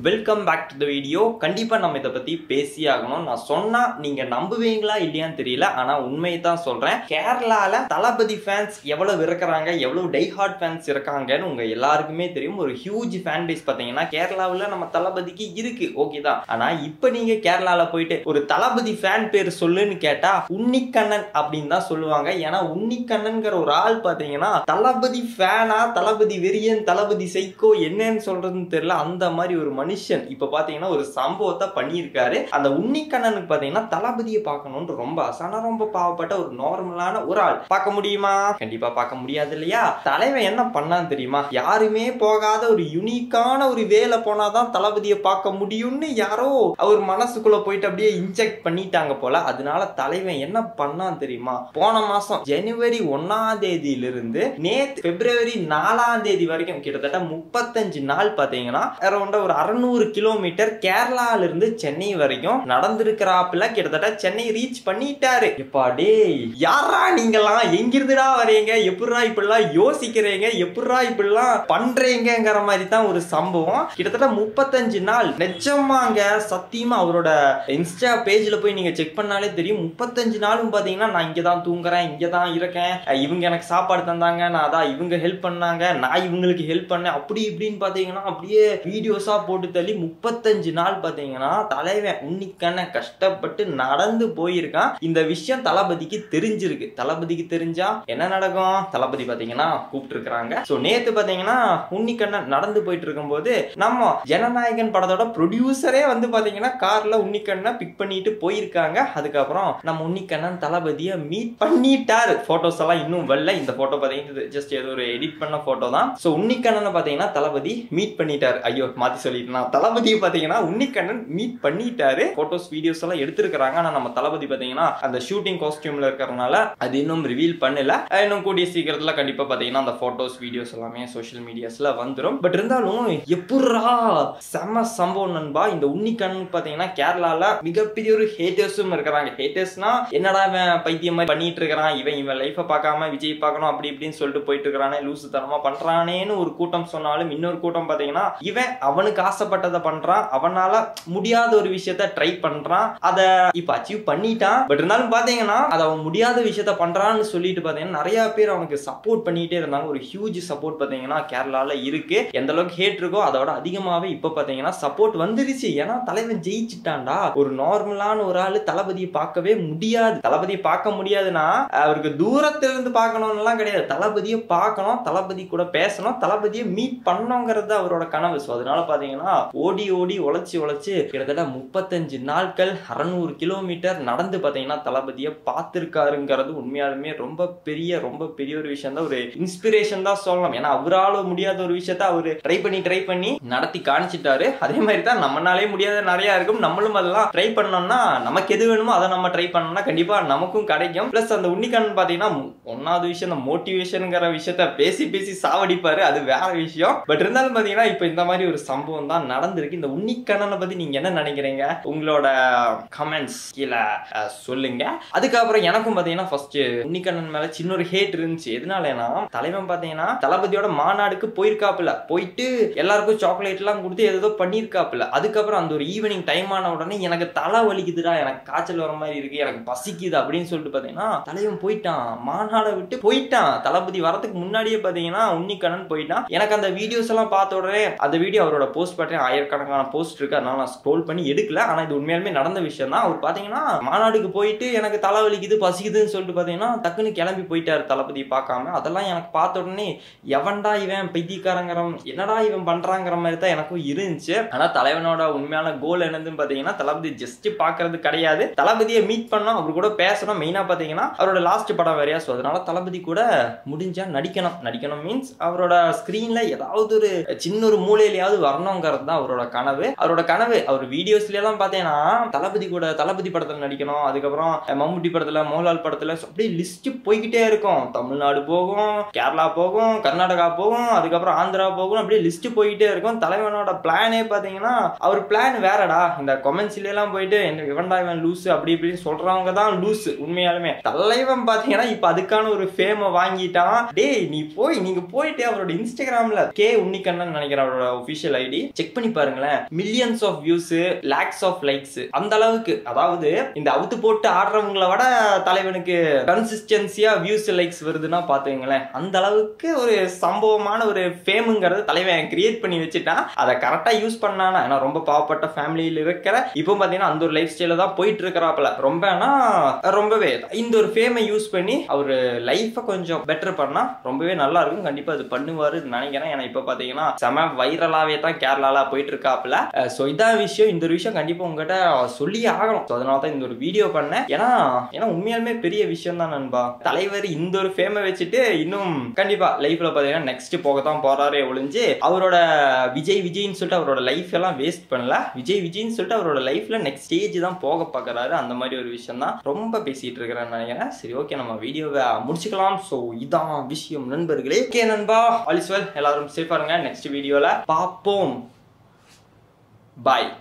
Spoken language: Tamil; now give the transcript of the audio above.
Welcome back to the video. கண்டிப்பா நம்ம இதை பத்தி பேசியாகணும். நான் சொன்னா நீங்க நம்புவீங்களா இல்லையான்னு தெரியல, ஆனா உண்மையை தான் சொல்றேன். கேரளால தளபதி ஃபேன்ஸ் எவ்வளவு இருக்கிறாங்க, எவ்வளவு டை ஹார்ட் ஃபேன்ஸ் இருக்காங்கன்னு உங்க எல்லாருக்குமே தெரியும். ஒரு ஹியூஜ் ஃபேன் பேஸ் பாத்தீங்கன்னா கேரளாவில் நம்ம தளபதிக்கு இருக்கு, ஓகே தான். ஆனா இப்ப நீங்க கேரளால போயிட்டு ஒரு தளபதி ஃபேன் பேர் சொல்லுன்னு கேட்டா உன்னிக்கண்ணன் அப்படின்னு தான் சொல்லுவாங்க. ஏன்னா உன்னிக்கண்ணன்கிற ஒரு ஆள் பாத்தீங்கன்னா தளபதி ஃபேனா, தளபதி வெறியன், தளபதி சைக்கோ, என்னன்னு சொல்றதுன்னு தெரியல, அந்த மாதிரி ஒரு மனுஷன் இப்ப பாத்தீங்கன்னா ஒரு சம்பவத்தை பண்ணியிருக்காரு. அந்த உன்னிக்கண்ணனுக்கு பாத்தீங்கன்னா தளபதியை பார்க்கணும்னு ரொம்ப ஆசை, ரொம்ப பாவப்பட்ட ஒரு நார்மலான ஒரு ஆள். பார்க்க முடியுமா? கண்டிப்பா பார்க்க முடியாது இல்லையா? தலைவன் என்ன பண்ணான்னு தெரியுமா? யாருமே போகாத ஒரு யூனிக்கான ஒரு வேலை போனாதான் தளபதியை பார்க்க முடியும்னு யாரோ அவர் மனசுக்குள்ள போயிட்டு அப்படியே இன்ஜெக்ட் பண்ணிட்டாங்க போல. அதனால தலைவன் என்ன பண்ணான்னு தெரியுமா? போன மாசம் ஜனவரி 1ஆம் தேதியிலிருந்து நேத்து பிப்ரவரி 4ஆம் தேதி வரைக்கும் கிட்டத்தட்ட 35 நாள் பாத்தீங்கன்னா அரௌண்ட் ஒரு 600 கிலோமீட்டர் கேரளால இருந்து சென்னை வரைக்கும் நடந்திருக்கிறாப்புல. கிட்டத்தட்ட சென்னை ரீச் பண்ணிட்டாரு. எப்பா டேய், யாரா நீங்கலாம், எங்கிருந்துடா வரீங்க, எப்படிரா இப்படிலாம் யோசிக்கிறீங்க, எப்படிரா இப்படிலாம் பண்றீங்கிற மாதிரி தான் ஒரு சம்பவம். கிட்டத்தட்ட 35 நாள் நிஜமாங்க, சத்தியமா அவரோட இன்ஸ்டா பேஜ்ல போய் நீங்க செக் பண்ணாலே தெரியும். 35 நாளும் பாத்தீங்கன்னா நான் இங்கதான் தூங்குறேன், இங்கதான் இருக்கேன், இவங்க எனக்கு சாப்பாடு தந்தாங்க, நான் அதான் இவங்க ஹெல்ப் பண்ணாங்க, நான் இவங்களுக்கு ஹெல்ப் பண்ணேன், அப்படி இப்படின்னு பாத்தீங்கன்னா அப்படியே வீடியோஸா போட்டு தள்ளி 35 நாள் பாத்தீங்கன்னா தலைவன் உன்னிக்கண்ணன் கஷ்டப்பட்டு நடந்து போயிருக்கான். இந்த விஷயம் தளபதிக்கு தெரிஞ்சிருக்கு. தளபதிக்கு தெரிஞ்சா என்ன நடக்கும்? தளபதி பாத்தீங்கன்னா கூப்பிட்டு இருக்காங்க. சோ நேத்து பாத்தீங்கன்னா உன்னிக்கண்ணன் நடந்து போயிட்டு இருக்கும்போது நம்ம ஜனநாயகன் படத்தோட ப்ரொடியூசரே வந்து பாத்தீங்கன்னா கார்ல உன்னிக்கண்ணனை பிக் பண்ணிட்டு போயிருக்காங்க. அதுக்கப்புறம் நம்ம உன்னிக்கண்ணன் தளபதியை மீட் பண்ணிட்டாரு. போட்டோஸ் எல்லாம் இன்னும் வரல. இந்த போட்டோ பாத்தீங்கன்னா ஜஸ்ட் ஏதோ ஒரு எடிட் பண்ண போட்டோ தான். சோ உன்னிக்கண்ணனை பாத்தீங்கன்னா தளபதி மீட் பண்ணிட்டாரு. ஐயோ மாத்தி சொல்லிட்டேன். தளபதியை பாத்தீங்கன்னா உன்னிக்கண்ணன் மீட் பண்ணிட்டாரு. போட்டோஸ் வீடியோஸ் எல்லாம் எடுத்திருக்காங்க. ஆனா நம்ம தளபதி பாத்தீங்கன்னா அந்த ஷூட்டிங் காஸ்டியூம்ல இருக்கறனால அது இன்னும் ரிவீல் பண்ணல. இன்னும் கூடிய சீக்கிரத்துல கண்டிப்பா பாத்தீங்கன்னா அந்த போட்டோஸ் வீடியோஸ் எல்லாமே சோஷியல் மீடியாஸ்ல வந்துரும். பட் இருந்தாலும் எப்புறா செம சம்பவம் நண்பா. இந்த உன்னிக்கண்ணன் பாத்தீங்கன்னா கேரளால மிகப்பெரிய ஒரு ஹேட்டர்ஸும் இருக்கிறாங்க. ஹேட்டர்ஸ்னா என்னடா இவன் பைத்தியம் மாதிரி பண்ணிட்டு இருக்கிறான், இவன் லைஃப பார்க்காம விஜய் பார்க்கணும் அப்படி இப்படின்னு சொல்லிட்டு போயிட்டு இருக்கிறானே, லூசு தரமா பண்றானேன்னு ஒரு கூட்டம் சொன்னாலும் இன்னொரு கூட்டம் பாத்தீங்கன்னா இவன் அவனுக்கு ஆசைப்பட்டதை பண்றான், அவனால முடியாத ஒரு விஷயத்த ட்ரை பண்றான், அத இப்ப அச்சீவ் பண்ணிட்டான். பட் இருந்தாலும் பாத்தீங்கன்னா அது அவன் முடியாத விஷயத்த பண்றான்னு சொல்லிட்டு பாத்தீங்கன்னா நிறைய பேர் அவனுக்கு சப்போர்ட் பண்ணிட்டே இருந்தாங்க. ஒரு ஹியூஜ் சப்போர்ட் பாத்தீங்கன்னா கேரளால இருக்கு. எந்த அளவுக்கு ஹேட் இருக்கோ அதோட அதிகமாவே இப்ப பாத்தீங்கன்னா சப்போர்ட் வந்துருச்சு. ஏன்னா தலைவன் ஜெயிச்சுட்டான்டா. ஒரு நார்மலான ஒரு ஆளு தளபதியை பார்க்கவே முடியாது. தளபதியை பார்க்க முடியாதுன்னா அவருக்கு தூரத்துல இருந்து பார்க்கணும்னு எல்லாம் கிடையாது. தளபதியை பார்க்கணும், தளபதி கூட பேசணும், தளபதியை மீட் பண்ணணுங்கிறது அவரோட கனவு. அதனால பாத்தீங்கன்னா ஓடி ஓடி உழைச்சு கிட்டத்தட்ட 35 நாட்கள் 600 கிலோமீட்டர் நடந்து பாத்தீங்கன்னா தளபதியை பார்த்திருக்காருங்கிறது உண்மையாலுமே ரொம்ப பெரிய ஒரு விஷயம் தான். ஒரு இன்ஸ்பிரேஷன் தான் சொல்லலாம். ஏன்னா அவரால முடியாத ஒரு விஷயத்த அவரு ட்ரை பண்ணி நடத்தி காணிச்சிட்டாரு. அதே மாதிரி தான் நம்மளாலே முடியாத நிறைய இருக்கும். நம்மளும் அதெல்லாம் ட்ரை பண்ணோம்னா நமக்கு எது வேணுமோ அதை நம்ம ட்ரை பண்ணோம்னா கண்டிப்பா நமக்கும் கிடைக்கும். பிளஸ் அந்த உன்னிக்கண்ணன் பாத்தீங்கன்னா ஒன்னாவது விஷயம் இந்த மோட்டிவேஷன்ங்கிற விஷயத்த பேசி சாவடிப்பாரு, அது வேற விஷயம். பட் இருந்தாலும் பாத்தீங்கன்னா இப்ப இந்த மாதிரி ஒரு சம்பவம் தான் நடந்திருக்கு. இந்த உன்னிக்கண்ணனை பத்தி நீங்க என்ன நினைக்கிறீங்க? உங்களோட கமெண்ட்ஸ் கீழே சொல்லுங்க. அதுக்கப்புறம் எனக்கும் பாத்தீங்கன்னா ஃபர்ஸ்ட் உன்னிக்கண்ணன் மேல சின்ன ஒரு ஹேட் இருந்துச்சு. எதனாலனா தலைவன் பாத்தீங்கன்னா தளபதியோட மாநாடுக்கு போயிருக்காப்புல, போயிட்டு எல்லாருக்கும் சாக்லேட் எல்லாம் கொடுத்து ஏதோ பண்ணிருக்காப்புல. அதுக்கப்புறம் அந்த ஒரு ஈவினிங் டைம் ஆன உடனே எனக்கு தலை வலிக்குதுடா, எனக்கு காய்ச்சல் வர மாதிரி இருக்கு, எனக்கு பசிக்குது அப்படின்னு சொல்லிட்டு பாத்தீங்கன்னா தலைவன் போயிட்டான், மாநாடை விட்டு போயிட்டான். தளபதி வரதுக்கு முன்னாடியே பாத்தீங்கன்னா உன்னிக்கண்ணன் போயிட்டான். எனக்கு அந்த வீடியோஸ் எல்லாம் பார்த்த உடனே அந்த வீடியோ அவரோட போஸ்ட் பார்த்தேன், ஆயிரக்கணக்கான போஸ்ட் இருக்கு, அதனால நான் ஸ்க்ரோல் பண்ணி எடுக்கல. ஆனா இது உண்மையாலுமே நடந்த விஷயம் தான். அவர் பாத்தீங்கன்னா மாநாடுக்கு போயிட்டு எனக்கு தலைவலிக்குது பசிக்குதுன்னு சொல்லிட்டு பாத்தீங்கன்னா டக்குன்னு கிளம்பி போயிட்டாரு தளபதி பார்க்காம. அதெல்லாம் எனக்கு பார்த்த உடனே எவன்டா இவன் பைத்தியக்காரங்கிற, என்னடா இவன் பண்றாங்கிற மாதிரி தான் எனக்கும் இருந்துச்சு. ஆனா தலைவனோட உண்மையான கோல் என்னதுன்னு பாத்தீங்கன்னா தளபதி ஜஸ்ட் பாக்குறது கிடையாது, தளபதியை மீட் பண்ணணும், அவர் கூட பேசணும். மெயினா பாத்தீங்கன்னா அவரோட லாஸ்ட் படம் வேறையா, சோ அதனால தளபதி கூட முடிஞ்சா நடிக்கணும் மீன்ஸ் அவரோட ஸ்கிரீன்ல ஏதாவது ஒரு சின்ன ஒரு மூலையிலேயாவது வரணுங்கிறது தான் அவரோட கனவு. அவர் வீடியோஸ்ல எல்லாம் பாத்தீங்கன்னா தளபதி படத்துல நடிக்கணும், அதுக்கப்புறம் மம்முட்டி படத்துல, மோகன்லால் படத்துல அப்படியே லிஸ்ட் போய்கிட்டே இருக்கும். தமிழ்நாடு போகும், கேரளா போகும், கர்நாடகா போகும், அதுக்கப்புறம் ஆந்திரா போகும், அப்படியே லிஸ்ட் போய்கிட்டே இருக்கும். தலைவனோட பிளானே பாத்தீங்கன்னா அவர் பிளான் வேறடா. இந்த கமெண்ட்ஸ்ல எல்லாம் போயிட்டு இவன்டா இவன் லூசு அப்படி இப்படின்னு சொல்றவங்க தான் லூசு. உண்மையாலுமே தலைவன் பாத்தீங்கன்னா இப்ப அதுக்கான ஒரு ஃபேமை வாங்கிட்டான். டேய் நீங்க போயிட்டு அவரோட இன்ஸ்டாகிராம்ல கே உன்னிக்கண்ணன் நினைக்கிற அவரோட ஒபிஷியல் ஐடி செக் செக் பண்ணி பாருங்களேன், millions of views, lakhs of likes, அந்த அளவுக்கு. அதாவது இந்த அவுத்து போட்டு ஆடுறவங்களை விட தலைவனுக்கு கன்சிஸ்டன்சியா வியூஸ் லைக்ஸ் வருதுன்னா பாத்துங்களேன். அந்த அளவுக்கு ஒரு சம்பவமான ஒரு ஃபேமுங்கிறது தலைவன் கிரியேட் பண்ணி வச்சுட்டான். அதை கரெக்டா யூஸ் பண்ணானா, ஏன்னா ரொம்ப பாவப்பட்ட ஃபேமிலியில் இருக்கிற இப்போ பாத்தீங்கன்னா அந்த ஒரு லைஃப் ஸ்டைல தான் போயிட்டு இருக்கிறாப்ல. ரொம்பவே இந்த ஒரு ஃபேமை யூஸ் பண்ணி அவரு லைஃபை கொஞ்சம் பெட்டர் பண்ணா ரொம்பவே நல்லா இருக்கும். கண்டிப்பா அது பண்ணுவாரு நினைக்கிறேன். ஏன்னா இப்ப பாத்தீங்கன்னா செம வைரலாவே தான் கேரளால போயிட்டு இருக்காப்ல. சோ இதான் விஷயம். இந்த ஒரு விஷயம் கண்டிப்பா உங்ககிட்ட சொல்லி ஆகணும். அதனால தான் இந்த ஒரு வீடியோ பண்ணேன். ஏன்னா உண்மையாலுமே பெரிய விஷயம் தான் நண்பா. தலைவர் இந்த ஒரு ஃபேமை வச்சுட்டு இன்னும் கண்டிப்பா லைஃப்ல பாத்தீங்கன்னா நெக்ஸ்ட் போகத்தான் போறாரே ஒழிஞ்சு அவரோட விஜய்னு சொல்லிட்டு அவரோட லைஃப் எல்லாம் வேஸ்ட் பண்ணல. விஜய்னு சொல்லிட்டு அவரோட லைஃப்ல நெக்ஸ்ட் ஸ்டேஜ் தான் போக பாக்குறாரு. அந்த மாதிரி ஒரு விஷயம் தான். ரொம்ப பேசிட்டு இருக்கிறேன்னு நினைக்கிறேன். சரி, ஓகே, நம்ம வீடியோவை முடிச்சுக்கலாம். சோ இதான் விஷயம் நண்பர்களே. ஓகே நண்பா, ஆல் இஸ் வெல். எல்லாரும் சேஃபா இருங்க. நெக்ஸ்ட் வீடியோல பார்ப்போம். பாய்.